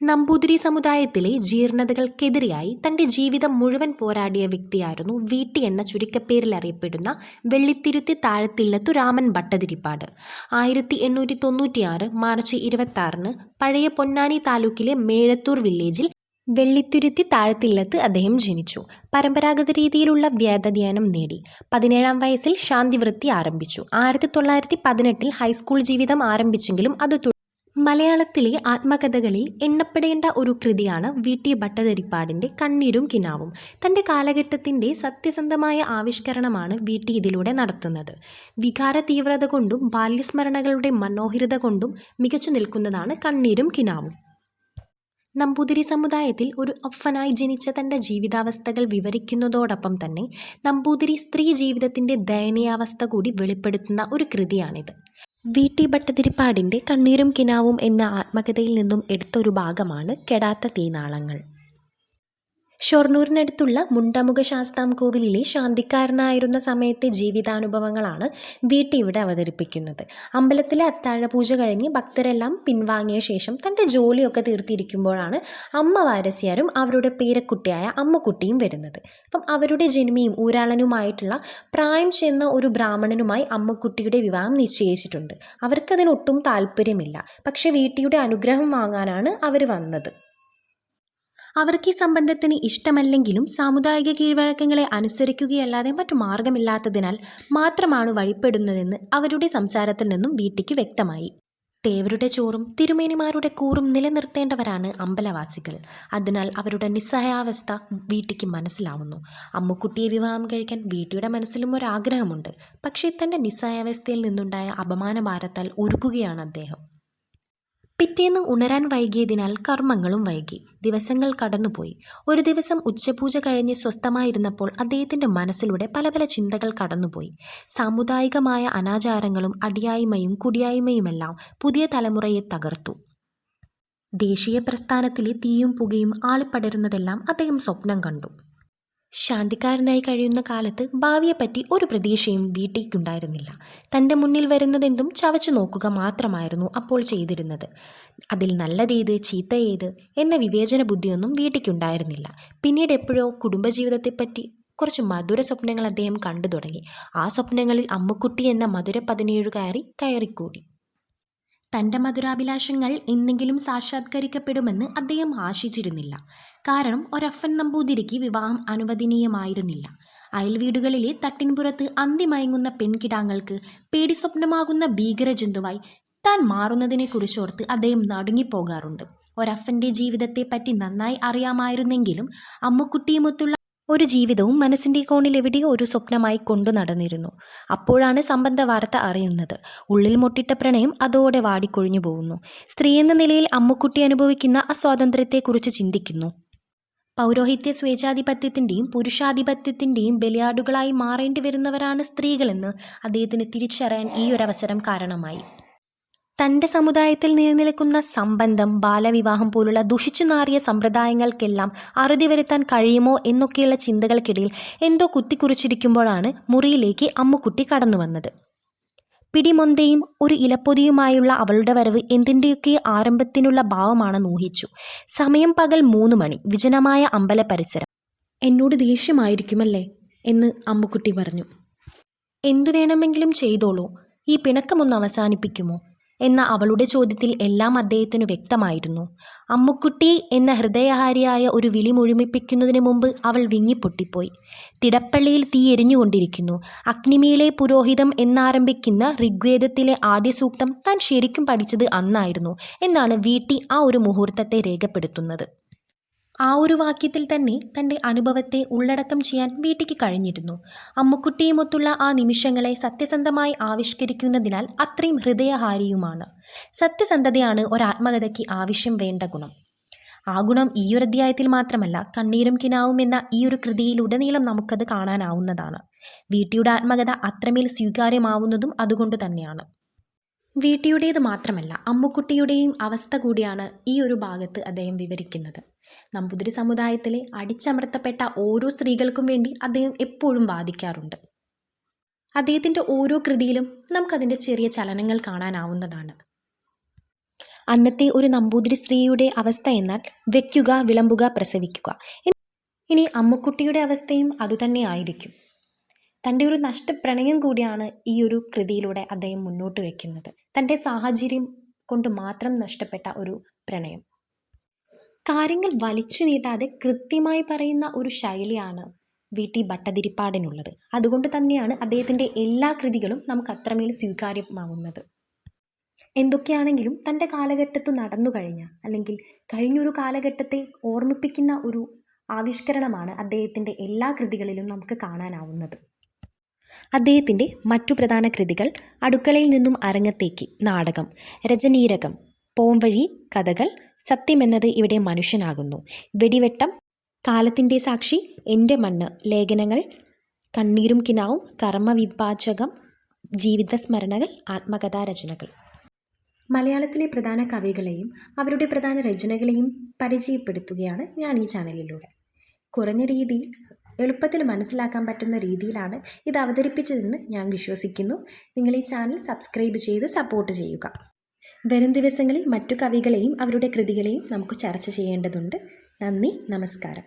നമ്പൂതിരി സമുദായത്തിലെ ജീർണതകൾക്കെതിരെയായി തൻ്റെ ജീവിതം മുഴുവൻ പോരാടിയ വ്യക്തിയായിരുന്നു വീട്ടി എന്ന ചുരുക്കപ്പേരിൽ അറിയപ്പെടുന്ന വെള്ളിത്തിരുത്തി താഴത്തില്ലത്തു രാമൻ ഭട്ടതിരിപ്പാട്. 1896 മാർച്ച് 26 പഴയ പൊന്നാനി താലൂക്കിലെ മേഴത്തൂർ വില്ലേജിൽ വെള്ളിത്തുരുത്തി താഴത്തില്ലത്ത് അദ്ദേഹം ജനിച്ചു. പരമ്പരാഗത രീതിയിലുള്ള വേദധ്യാനം നേടി. 17-ാം വയസ്സിൽ ശാന്തിവൃത്തി ആരംഭിച്ചു. 1918 ഹൈസ്കൂൾ ജീവിതം ആരംഭിച്ചെങ്കിലും അത് മലയാളത്തിലെ ആത്മകഥകളിൽ എണ്ണപ്പെടേണ്ട ഒരു കൃതിയാണ് വീട്ടി ഭട്ടതിരിപ്പാടിൻ്റെ കണ്ണീരും കിനാവും. തൻ്റെ കാലഘട്ടത്തിൻ്റെ സത്യസന്ധമായ ആവിഷ്കരണമാണ് വീട്ടി ഇതിലൂടെ നടത്തുന്നത്. വികാര തീവ്രത കൊണ്ടും ബാല്യസ്മരണകളുടെ മനോഹരിത കൊണ്ടും മികച്ചു നിൽക്കുന്നതാണ് കണ്ണീരും കിനാവും. നമ്പൂതിരി സമുദായത്തിൽ ഒരു അപ്പനായി ജനിച്ച തൻ്റെ ജീവിതാവസ്ഥകൾ വിവരിക്കുന്നതോടൊപ്പം തന്നെ നമ്പൂതിരി സ്ത്രീ ജീവിതത്തിൻ്റെ ദയനീയാവസ്ഥ കൂടി വെളിപ്പെടുത്തുന്ന ഒരു കൃതിയാണിത്. വീട്ടി ഭട്ടതിരിപ്പാടിൻ്റെ കണ്ണീരും കിനാവും എന്ന ആത്മകഥയിൽ നിന്നും എടുത്തൊരു ഭാഗമാണ് കെടാത്ത തീനാളങ്ങൾ. ഷൊർണൂരിനടുത്തുള്ള മുണ്ടമുഖ ശാസ്താംകോവിലിലെ ശാന്തിക്കാരനായിരുന്ന സമയത്തെ ജീവിതാനുഭവങ്ങളാണ് വീട്ടി ഇവിടെ അവതരിപ്പിക്കുന്നത്. അമ്പലത്തിലെ അത്താഴപൂജ കഴിഞ്ഞ് ഭക്തരെല്ലാം പിൻവാങ്ങിയ ശേഷം തൻ്റെ ജോലിയൊക്കെ തീർത്തിരിക്കുമ്പോഴാണ് അമ്മ വാരസ്യാരും അവരുടെ പേരക്കുട്ടിയായ അമ്മുക്കുട്ടിയും വരുന്നത്. അപ്പം അവരുടെ ജന്മിയും ഊരാളനുമായിട്ടുള്ള പ്രായം ചെന്ന ഒരു ബ്രാഹ്മണനുമായി അമ്മുക്കുട്ടിയുടെ വിവാഹം നിശ്ചയിച്ചിട്ടുണ്ട്. അവർക്കതിനൊട്ടും താല്പര്യമില്ല. പക്ഷെ വീട്ടിയുടെ അനുഗ്രഹം വാങ്ങാനാണ് അവർ വന്നത്. അവർക്ക് ഈ സംബന്ധത്തിന് ഇഷ്ടമല്ലെങ്കിലും സാമുദായിക കീഴ്വഴക്കങ്ങളെ അനുസരിക്കുകയല്ലാതെ മറ്റു മാർഗമില്ലാത്തതിനാൽ മാത്രമാണ് വഴിപ്പെടുന്നതെന്ന് അവരുടെ സംസാരത്തിൽ നിന്നും വീട്ടിക്ക് വ്യക്തമായി. തേവരുടെ ചോറും തിരുമേനിമാരുടെ കൂറും നിലനിർത്തേണ്ടവരാണ് അമ്പലവാസികൾ. അതിനാൽ അവരുടെ നിസ്സഹായാവസ്ഥ വീട്ടിക്ക് മനസ്സിലാവുന്നു. അമ്മുക്കുട്ടിയെ വിവാഹം കഴിക്കാൻ വീട്ടിയുടെ മനസ്സിലും ഒരാഗ്രഹമുണ്ട്. പക്ഷേ തൻ്റെ നിസ്സഹായാവസ്ഥയിൽ നിന്നുണ്ടായ അപമാനഭാരത്താൽ ഉരുകുകയാണ് അദ്ദേഹം. പിറ്റേന്ന് ഉണരാൻ വൈകിയതിനാൽ കർമ്മങ്ങളും വൈകി. ദിവസങ്ങൾ കടന്നുപോയി. ഒരു ദിവസം ഉച്ചപൂജ കഴിഞ്ഞ് സ്വസ്ഥമായിരുന്നപ്പോൾ അദ്ദേഹത്തിൻ്റെ മനസ്സിലൂടെ പല പല ചിന്തകൾ കടന്നുപോയി. സാമുദായികമായ അനാചാരങ്ങളും അടിയായ്മയും കുടിയായ്മയുമെല്ലാം പുതിയ തലമുറയെ തകർത്തു. ദേശീയ പ്രസ്ഥാനത്തിലെ തീയും പുകയും ആളിപ്പടരുന്നതെല്ലാം അദ്ദേഹം സ്വപ്നം കണ്ടു. ശാന്തിക്കാരനായി കഴിയുന്ന കാലത്ത് ഭാവിയെപ്പറ്റി ഒരു പ്രതീക്ഷയും വീട്ടിക്കുണ്ടായിരുന്നില്ല. തൻ്റെ മുന്നിൽ വരുന്നതെന്തും ചവച്ചു നോക്കുക മാത്രമായിരുന്നു അപ്പോൾ ചെയ്തിരുന്നത്. അതിൽ നല്ലതേത് ചീത്തയേത് എന്ന വിവേചന ബുദ്ധിയൊന്നും വീട്ടിക്കുണ്ടായിരുന്നില്ല. പിന്നീട് എപ്പോഴോ കുടുംബജീവിതത്തെപ്പറ്റി കുറച്ച് മധുര സ്വപ്നങ്ങൾ അദ്ദേഹം കണ്ടു തുടങ്ങി. ആ സ്വപ്നങ്ങളിൽ അമ്മുക്കുട്ടി എന്ന മധുര 17കാരി കയറിക്കൂടി. തൻ്റെ മധുരാഭിലാഷങ്ങൾ എന്നെങ്കിലും സാക്ഷാത്കരിക്കപ്പെടുമെന്ന് അദ്ദേഹം ആശിച്ചിരുന്നില്ല. കാരണം ഒരപ്പൻ നമ്പൂതിരിക്ക് വിവാഹം അനുവദനീയമായിരുന്നില്ല. അയൽവീടുകളിലെ തട്ടിൻപുറത്ത് അന്തിമയങ്ങുന്ന പെൺകിടാങ്ങൾക്ക് പേടിസ്വപ്നമാകുന്ന ഭീകരജന്തുവായി താൻ മാറുന്നതിനെക്കുറിച്ചോർത്ത് അദ്ദേഹം നടുങ്ങിപ്പോകാറുണ്ട്. ഒരപ്പൻ്റെ ജീവിതത്തെപ്പറ്റി നന്നായി അറിയാമായിരുന്നെങ്കിലും അമ്മുക്കുട്ടിയുമൊത്തുള്ള ഒരു ജീവിതവും മനസ്സിൻ്റെ കോണിൽ എവിടെയോ ഒരു സ്വപ്നമായി കൊണ്ടു നടന്നിരുന്നു. അപ്പോഴാണ് സംബന്ധ വാർത്ത അറിയുന്നത്. ഉള്ളിൽ മൊട്ടിട്ട പ്രണയം അതോടെ വാടിക്കൊഴിഞ്ഞു പോകുന്നു. സ്ത്രീ എന്ന നിലയിൽ അമ്മുക്കുട്ടി അനുഭവിക്കുന്ന അസ്വാതന്ത്ര്യത്തെക്കുറിച്ച് ചിന്തിക്കുന്നു. പൗരോഹിത്യ സ്വേച്ഛാധിപത്യത്തിൻ്റെയും പുരുഷാധിപത്യത്തിൻ്റെയും ബലിയാടുകളായി മാറേണ്ടി വരുന്നവരാണ് സ്ത്രീകളെന്ന് അദ്ദേഹത്തിന് തിരിച്ചറിയാൻ ഈ ഒരവസരം കാരണമായി. തൻ്റെ സമുദായത്തിൽ നിലനിൽക്കുന്ന സംബന്ധം, ബാലവിവാഹം പോലുള്ള ദുഷിച്ചു നാറിയ സമ്പ്രദായങ്ങൾക്കെല്ലാം അറുതി വരുത്താൻ കഴിയുമോ എന്നൊക്കെയുള്ള ചിന്തകൾക്കിടയിൽ എന്തോ കുത്തിക്കുറിച്ചിരിക്കുമ്പോഴാണ് മുറിയിലേക്ക് അമ്മുക്കുട്ടി കടന്നു വന്നത്. പിടിമൊന്തയും ഒരു ഇലപ്പൊതിയുമായുള്ള അവളുടെ വരവ് എന്തിൻ്റെയൊക്കെ ആരംഭത്തിനുള്ള ഭാവമാണെന്ന് ഊഹിച്ചു. സമയം പകൽ 3 മണി. വിജനമായ അമ്പല പരിസരം. എന്നോട് ദേഷ്യമായിരിക്കുമല്ലേ എന്ന് അമ്മുക്കുട്ടി പറഞ്ഞു. എന്തു വേണമെങ്കിലും ചെയ്തോളൂ, ഈ പിണക്കമൊന്ന് അവസാനിപ്പിക്കുമോ എന്ന അവളുടെ ചോദ്യത്തിൽ എല്ലാം അദ്ദേഹത്തിനു വ്യക്തമായിരുന്നു. അമ്മുക്കുട്ടി എന്ന ഹൃദയഹാരിയായ ഒരു വിളി മുഴുമിപ്പിക്കുന്നതിന് മുമ്പ് അവൾ വിങ്ങിപ്പൊട്ടിപ്പോയി. തിടപ്പള്ളിയിൽ തീ എരിഞ്ഞുകൊണ്ടിരിക്കുന്നു. അഗ്നിമീളെ പുരോഹിതം എന്നാരംഭിക്കുന്ന ഋഗ്വേദത്തിലെ ആദ്യ സൂക്തം താൻ ശരിക്കും പഠിച്ചത് അന്നായിരുന്നു എന്നാണ് വീട്ടി ആ ഒരു മുഹൂർത്തത്തെ രേഖപ്പെടുത്തുന്നത്. ആ ഒരു വാക്യത്തിൽ തന്നെ തൻ്റെ അനുഭവത്തെ ഉള്ളടക്കം ചെയ്യാൻ വീട്ടിക്ക് കഴിഞ്ഞിരുന്നു. അമ്മുക്കുട്ടിയുമൊത്തുള്ള ആ നിമിഷങ്ങളെ സത്യസന്ധമായി ആവിഷ്കരിക്കുന്നതിനാൽ അത്രയും ഹൃദയഹാരിയുമാണ്. സത്യസന്ധതയാണ് ഒരാത്മകഥയ്ക്ക് ആവശ്യം വേണ്ട ഗുണം. ആ ഗുണം ഈയൊരു അധ്യായത്തിൽ മാത്രമല്ല, കണ്ണീരും കിനാവും എന്ന ഈ ഒരു കൃതിയിലുടനീളം നമുക്കത് കാണാനാവുന്നതാണ്. വീട്ടിയുടെ ആത്മകഥ അത്രമേൽ സ്വീകാര്യമാവുന്നതും അതുകൊണ്ട് തന്നെയാണ്. വീട്ടിയുടേത് മാത്രമല്ല, അമ്മുക്കുട്ടിയുടെയും അവസ്ഥ കൂടിയാണ് ഈ ഒരു ഭാഗത്ത് അദ്ദേഹം വിവരിക്കുന്നത്. നമ്പൂതിരി സമുദായത്തിലെ അടിച്ചമർത്തപ്പെട്ട ഓരോ സ്ത്രീകൾക്കും വേണ്ടി അദ്ദേഹം എപ്പോഴും വാദിക്കാറുണ്ട്. അദ്ദേഹത്തിൻ്റെ ഓരോ കൃതിയിലും നമുക്കതിൻ്റെ ചെറിയ ചലനങ്ങൾ കാണാനാവുന്നതാണ്. അന്നത്തെ ഒരു നമ്പൂതിരി സ്ത്രീയുടെ അവസ്ഥ എന്നാൽ വെക്കുക, വിളമ്പുക, പ്രസവിക്കുക. ഇനി അമ്മുക്കുട്ടിയുടെ അവസ്ഥയും അതുതന്നെ ആയിരിക്കും. തൻ്റെ ഒരു നഷ്ടപ്രണയം കൂടിയാണ് ഈ ഒരു കൃതിയിലൂടെ അദ്ദേഹം മുന്നോട്ട് വയ്ക്കുന്നത്. തൻ്റെ സാഹചര്യം കൊണ്ട് മാത്രം നഷ്ടപ്പെട്ട ഒരു പ്രണയം. കാര്യങ്ങൾ വലിച്ചു നീട്ടാതെ കൃത്യമായി പറയുന്ന ഒരു ശൈലിയാണ് വി.ടി. ഭട്ടതിരിപ്പാടിനുള്ളത്. അതുകൊണ്ട് തന്നെയാണ് അദ്ദേഹത്തിൻ്റെ എല്ലാ കൃതികളും നമുക്ക് അത്രമേൽ സ്വീകാര്യമാവുന്നത്. എന്തൊക്കെയാണെങ്കിലും തൻ്റെ കാലഘട്ടത്ത് നടന്നു കഴിഞ്ഞ അല്ലെങ്കിൽ കഴിഞ്ഞൊരു കാലഘട്ടത്തെ ഓർമ്മിപ്പിക്കുന്ന ഒരു ആവിഷ്കരണമാണ് അദ്ദേഹത്തിൻ്റെ എല്ലാ കൃതികളിലും നമുക്ക് കാണാനാവുന്നത്. അദ്ദേഹത്തിൻ്റെ മറ്റു പ്രധാന കൃതികൾ അടുക്കളയിൽ നിന്നും അരങ്ങത്തേക്ക്, നാടകം, രജനീരകം, പോംവഴി, കഥകൾ, സത്യമെന്നത് ഇവിടെ മനുഷ്യനാകുന്നു, വെടിവെട്ടം, കാലത്തിൻ്റെ സാക്ഷി, എൻ്റെ മണ്ണ്, ലേഖനങ്ങൾ, കണ്ണീരും കിനാവും, കർമ്മവിഭാജകം, ജീവിതസ്മരണകൾ, ആത്മകഥാരചനകൾ. മലയാളത്തിലെ പ്രധാന കവികളെയും അവരുടെ പ്രധാന രചനകളെയും പരിചയപ്പെടുത്തുകയാണ് ഞാൻ ഈ ചാനലിലൂടെ. കുറഞ്ഞ രീതിയിൽ എളുപ്പത്തിൽ മനസ്സിലാക്കാൻ പറ്റുന്ന രീതിയിലാണ് ഇത് അവതരിപ്പിച്ചതെന്ന് ഞാൻ വിശ്വസിക്കുന്നു. നിങ്ങൾ ഈ ചാനൽ സബ്സ്ക്രൈബ് ചെയ്ത് സപ്പോർട്ട് ചെയ്യുക. വരും ദിവസങ്ങളിൽ മറ്റു കവികളെയും അവരുടെ കൃതികളെയും നമുക്ക് ചർച്ച ചെയ്യേണ്ടതുണ്ട്. നന്ദി, നമസ്കാരം.